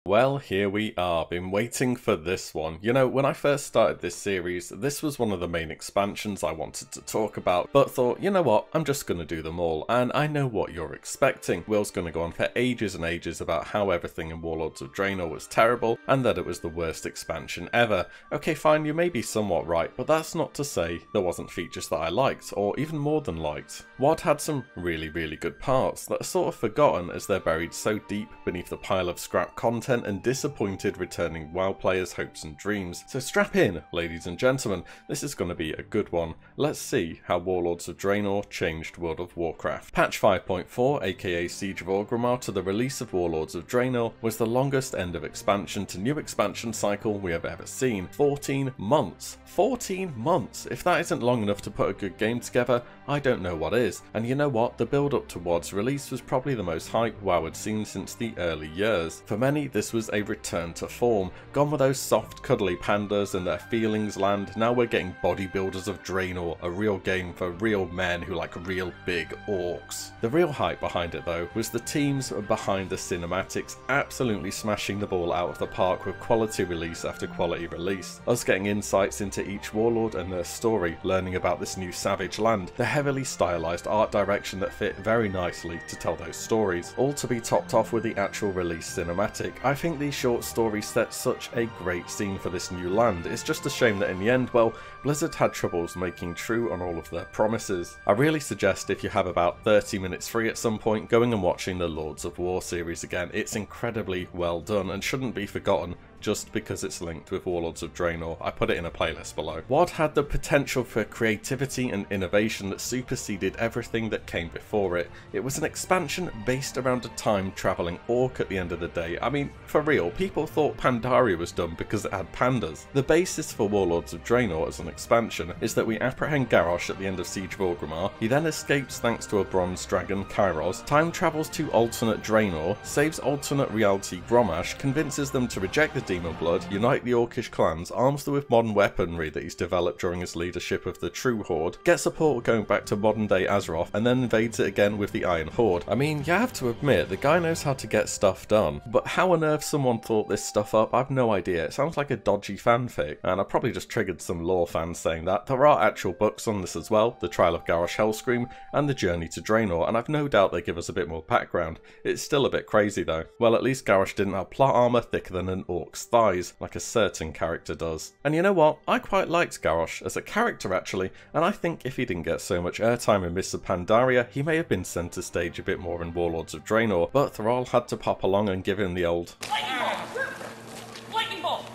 Well, here we are. Been waiting for this one. You know, when I first started this series, this was one of the main expansions I wanted to talk about, but thought, you know what, I'm just going to do them all, and I know what you're expecting. Will's going to go on for ages and ages about how everything in Warlords of Draenor was terrible, and that it was the worst expansion ever. Okay, fine, you may be somewhat right, but that's not to say there wasn't features that I liked, or even more than liked. WoD had some really good parts that are sort of forgotten as they're buried so deep beneath the pile of scrap content and disappointed returning WoW players' hopes and dreams. So strap in, ladies and gentlemen, this is going to be a good one. Let's see how Warlords of Draenor changed World of Warcraft. Patch 5.4, aka Siege of Orgrimmar, to the release of Warlords of Draenor was the longest end of expansion to new expansion cycle we have ever seen. 14 months. 14 months! If that isn't long enough to put a good game together, I don't know what is. And you know what, the build up to WoD's release was probably the most hype WoW had seen since the early years. For many, this was a return to form. Gone were those soft cuddly pandas and their feelings land. Now we're getting Bodybuilders of Draenor, a real game for real men who like real big orcs. The real hype behind it though was the teams behind the cinematics absolutely smashing the ball out of the park with quality release after quality release. Us getting insights into each warlord and their story, learning about this new savage land, the heavily stylized art direction that fit very nicely to tell those stories, all to be topped off with the actual release cinematic. I think these short stories set such a great scene for this new land. It's just a shame that in the end, well, Blizzard had troubles making true on all of their promises. I really suggest if you have about 30 minutes free at some point, going and watching the Lords of War series again. It's incredibly well done and shouldn't be forgotten just because it's linked with Warlords of Draenor. I put it in a playlist below. WoD had the potential for creativity and innovation that superseded everything that came before it. It was an expansion based around a time-travelling orc at the end of the day. I mean, for real, people thought Pandaria was done because it had pandas. The basis for Warlords of Draenor as an expansion is that we apprehend Garrosh at the end of Siege of Orgrimmar. He then escapes thanks to a bronze dragon, Kairos, time travels to alternate Draenor, saves alternate reality Grommash, convinces them to reject the Demon Blood, unite the Orcish clans, arms them with modern weaponry that he's developed during his leadership of the True Horde, gets a portal going back to modern day Azeroth, and then invades it again with the Iron Horde. I mean, you have to admit, the guy knows how to get stuff done, but how on earth someone thought this stuff up, I've no idea. It sounds like a dodgy fanfic, and I probably just triggered some lore fans saying that. There are actual books on this as well, The Trial of Garrosh Hellscream and The Journey to Draenor, and I've no doubt they give us a bit more background. It's still a bit crazy though. Well, at least Garrosh didn't have plot armor thicker than an orc's thighs, like a certain character does. And you know what? I quite liked Garrosh as a character actually, and I think if he didn't get so much airtime in Mists of Pandaria, he may have been centre stage a bit more in Warlords of Draenor, but Thrall had to pop along and give him the old Lightning Ball! Lightning Ball!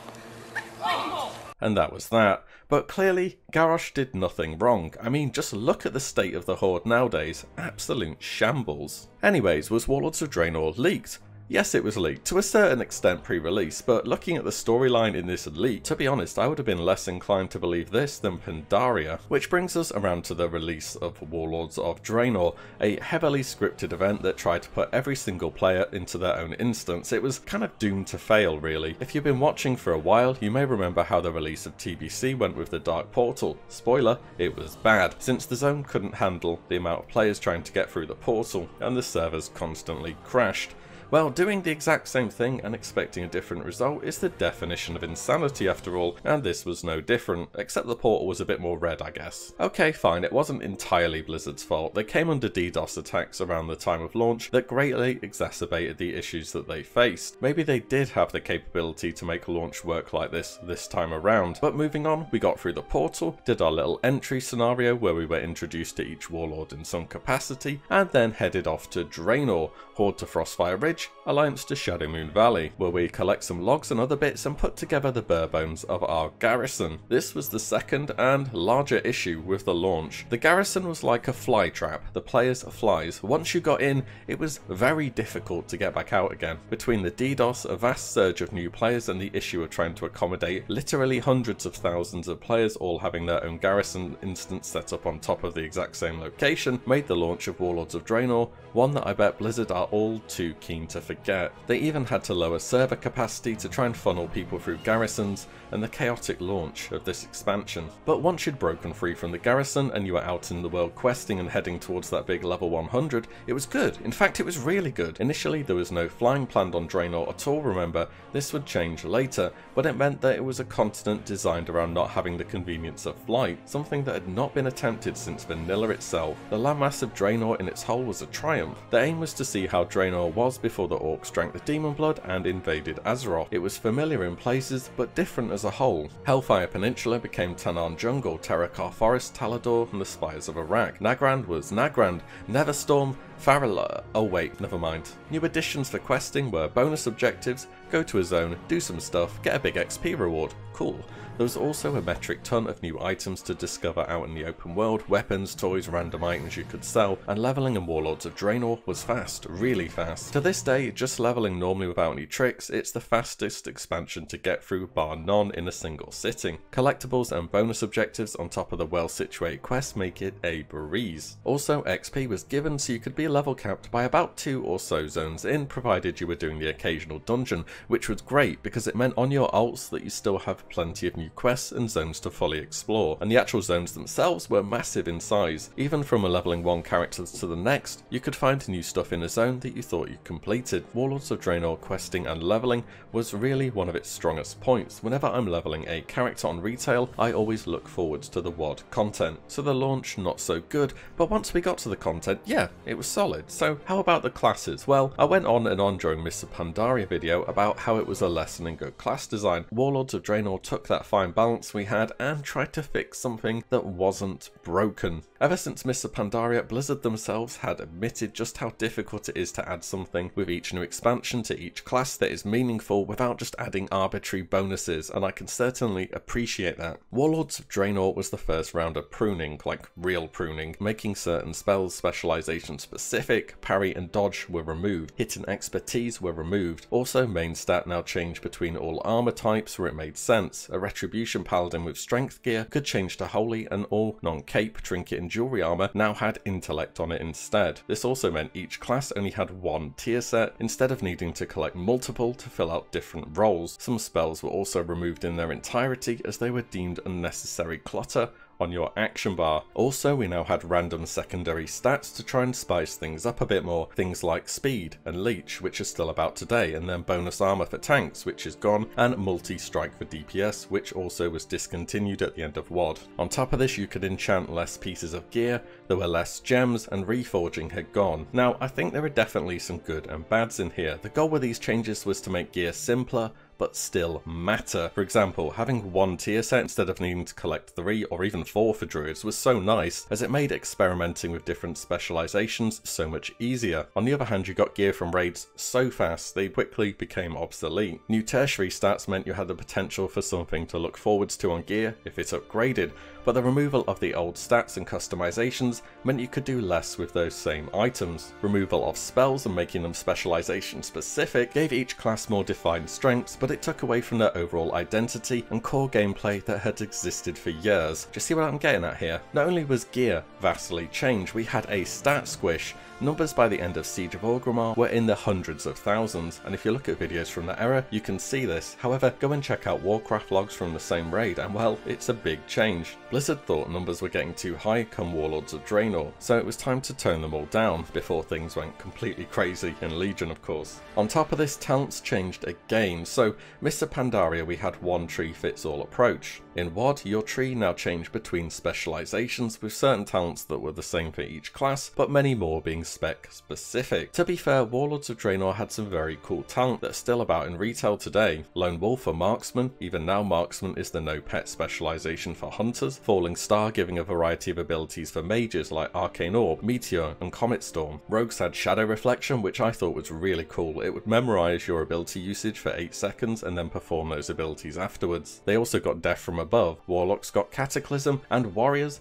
Lightning Ball! And that was that. But clearly, Garrosh did nothing wrong. I mean, just look at the state of the Horde nowadays. Absolute shambles. Anyways, was Warlords of Draenor leaked? Yes, it was leaked, to a certain extent pre-release, but looking at the storyline in this leak, to be honest, I would have been less inclined to believe this than Pandaria. Which brings us around to the release of Warlords of Draenor, a heavily scripted event that tried to put every single player into their own instance. It was kind of doomed to fail, really. If you've been watching for a while, you may remember how the release of TBC went with the Dark Portal. Spoiler, it was bad, since the zone couldn't handle the amount of players trying to get through the portal, and the servers constantly crashed. Well, doing the exact same thing and expecting a different result is the definition of insanity after all, and this was no different, except the portal was a bit more red, I guess. Okay, fine, it wasn't entirely Blizzard's fault. They came under DDoS attacks around the time of launch that greatly exacerbated the issues that they faced. Maybe they did have the capability to make launch work like this time around. But moving on, we got through the portal, did our little entry scenario where we were introduced to each warlord in some capacity, and then headed off to Draenor, Horde to Frostfire Ridge, Alliance to Shadowmoon Valley, where we collect some logs and other bits and put together the bare bones of our garrison. This was the second and larger issue with the launch. The garrison was like a fly trap, the players are flies. Once you got in, it was very difficult to get back out again. Between the DDoS, a vast surge of new players, and the issue of trying to accommodate literally hundreds of thousands of players all having their own garrison instance set up on top of the exact same location, made the launch of Warlords of Draenor one that I bet Blizzard are all too keen to forget. They even had to lower server capacity to try and funnel people through garrisons, and the chaotic launch of this expansion. But once you'd broken free from the garrison and you were out in the world questing and heading towards that big level 100, it was good. In fact, it was really good. Initially there was no flying planned on Draenor at all, remember. This would change later, but it meant that it was a continent designed around not having the convenience of flight, something that had not been attempted since vanilla itself. The landmass of Draenor in its whole was a triumph. The aim was to see how Draenor was before the orcs drank the demon blood and invaded Azeroth. It was familiar in places, but different as a whole. Hellfire Peninsula became Tanarn Jungle, Terakar Forest, Talador, and the Spires of Arak. Nagrand was Nagrand, Neverstorm, Farala. Oh wait, never mind. New additions for questing were bonus objectives, go to a zone, do some stuff, get a big XP reward. Cool. There was also a metric ton of new items to discover out in the open world, weapons, toys, random items you could sell, and leveling in Warlords of Draenor was fast, really fast. To this day, just leveling normally without any tricks, it's the fastest expansion to get through bar none in a single sitting. Collectibles and bonus objectives on top of the well situated quests make it a breeze. Also, XP was given so you could be level capped by about 2 or so zones in, provided you were doing the occasional dungeon, which was great because it meant on your ults that you still have plenty of new quests and zones to fully explore, and the actual zones themselves were massive in size. Even from a leveling one character to the next, you could find new stuff in a zone that you thought you completed. Warlords of Draenor questing and leveling was really one of its strongest points. Whenever I'm leveling a character on retail, I always look forwards to the WoD content. So the launch, not so good, but once we got to the content, yeah, it was solid. So how about the classes? Well, I went on and on during Mr. Pandaria video about how it was a lesson in good class design. Warlords of Draenor took that fine balance we had and tried to fix something that wasn't broken. Ever since Mr. Pandaria, Blizzard themselves had admitted just how difficult it is to add something with each new expansion to each class that is meaningful without just adding arbitrary bonuses, and I can certainly appreciate that. Warlords of Draenor was the first round of pruning, like real pruning, making certain spells specialization specific, parry and dodge were removed, hit and expertise were removed. Also, main stat now changed between all armor types where it made sense. A Retribution Paladin with strength gear could change to holy, and all non-cape, trinket and jewelry armor now had intellect on it instead. This also meant each class only had one tier set, instead of needing to collect multiple to fill out different roles. Some spells were also removed in their entirety as they were deemed unnecessary clutter on your action bar. Also, we now had random secondary stats to try and spice things up a bit more. Things like speed and leech, which are still about today, and then bonus armor for tanks, which is gone, and multi-strike for DPS, which also was discontinued at the end of WoD. On top of this, you could enchant less pieces of gear, there were less gems, and reforging had gone. Now, I think there are definitely some good and bads in here. The goal with these changes was to make gear simpler, but still matter. For example, having one tier set instead of needing to collect 3 or even 4 for druids was so nice, as it made experimenting with different specializations so much easier. On the other hand, you got gear from raids so fast they quickly became obsolete. New tertiary stats meant you had the potential for something to look forwards to on gear if it upgraded, but the removal of the old stats and customizations meant you could do less with those same items. Removal of spells and making them specialization specific gave each class more defined strengths, but it took away from their overall identity and core gameplay that had existed for years. Do you see what I'm getting at here? Not only was gear vastly changed, we had a stat squish. Numbers by the end of Siege of Orgrimmar were in the hundreds of thousands, and if you look at videos from that era, you can see this. However, go and check out Warcraft logs from the same raid, and well, it's a big change. Blizzard thought numbers were getting too high come Warlords of Draenor, so it was time to tone them all down, before things went completely crazy in Legion of course. On top of this, talents changed again, so Mr. Pandaria we had one tree fits all approach. In WoD, your tree now changed between specializations with certain talents that were the same for each class, but many more being spec specific. To be fair, Warlords of Draenor had some very cool talent that's still about in retail today. Lone Wolf for Marksman, even now Marksman is the no pet specialization for hunters. Falling Star giving a variety of abilities for mages like Arcane Orb, Meteor and Comet Storm. Rogues had Shadow Reflection, which I thought was really cool. It would memorize your ability usage for 8 seconds and then perform those abilities afterwards. They also got Death from above, Warlocks got Cataclysm, and Warriors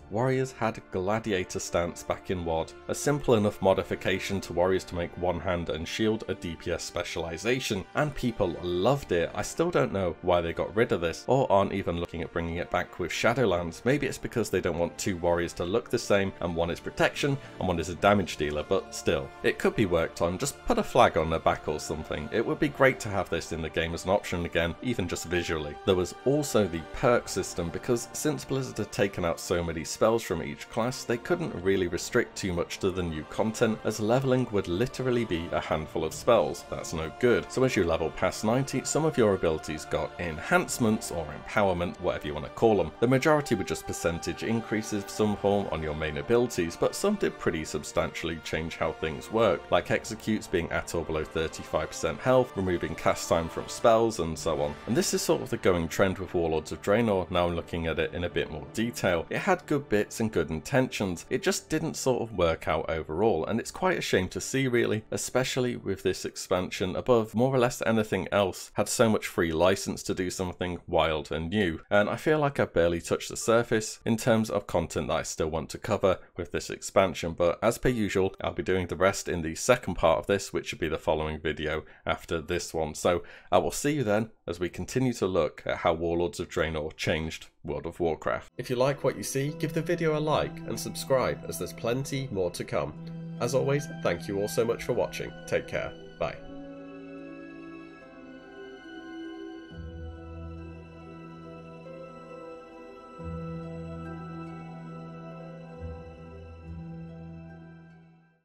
had Gladiator stance back in WoD. A simple enough modification to Warriors to make one hand and shield a DPS specialization, and people loved it. I still don't know why they got rid of this, or aren't even looking at bringing it back with Shadowlands. Maybe it's because they don't want two warriors to look the same, and one is protection and one is a damage dealer, but still, it could be worked on. Just put a flag on their back or something. It would be great to have this in the game as an option again, even just visually. There was also the perk system, because since Blizzard had taken out so many spells from each class, they couldn't really restrict too much to the new content, as leveling would literally be a handful of spells. That's no good. So as you level past 90, some of your abilities got enhancements or empowerment, whatever you want to call them. The majority were just percentage increases of some form on your main abilities, but some did pretty substantially change how things work, like executes being at or below 35% health, removing cast time from spells, and so on. And this is sort of the going trend with Warlords of Draenor. Now I'm looking at it in a bit more detail. It had good bits and good intentions, it just didn't sort of work out overall, and it's quite a shame to see really, especially with this expansion. Above more or less anything else had so much free license to do something wild and new, and I feel like I barely touched the surface in terms of content that I still want to cover with this expansion. But as per usual, I'll be doing the rest in the second part of this, which should be the following video after this one. So I will see you then as we continue to look at how Warlords of Draenor changed World of Warcraft. If you like what you see, give the video a like and subscribe, as there's plenty more to come. As always, thank you all so much for watching. Take care. Bye.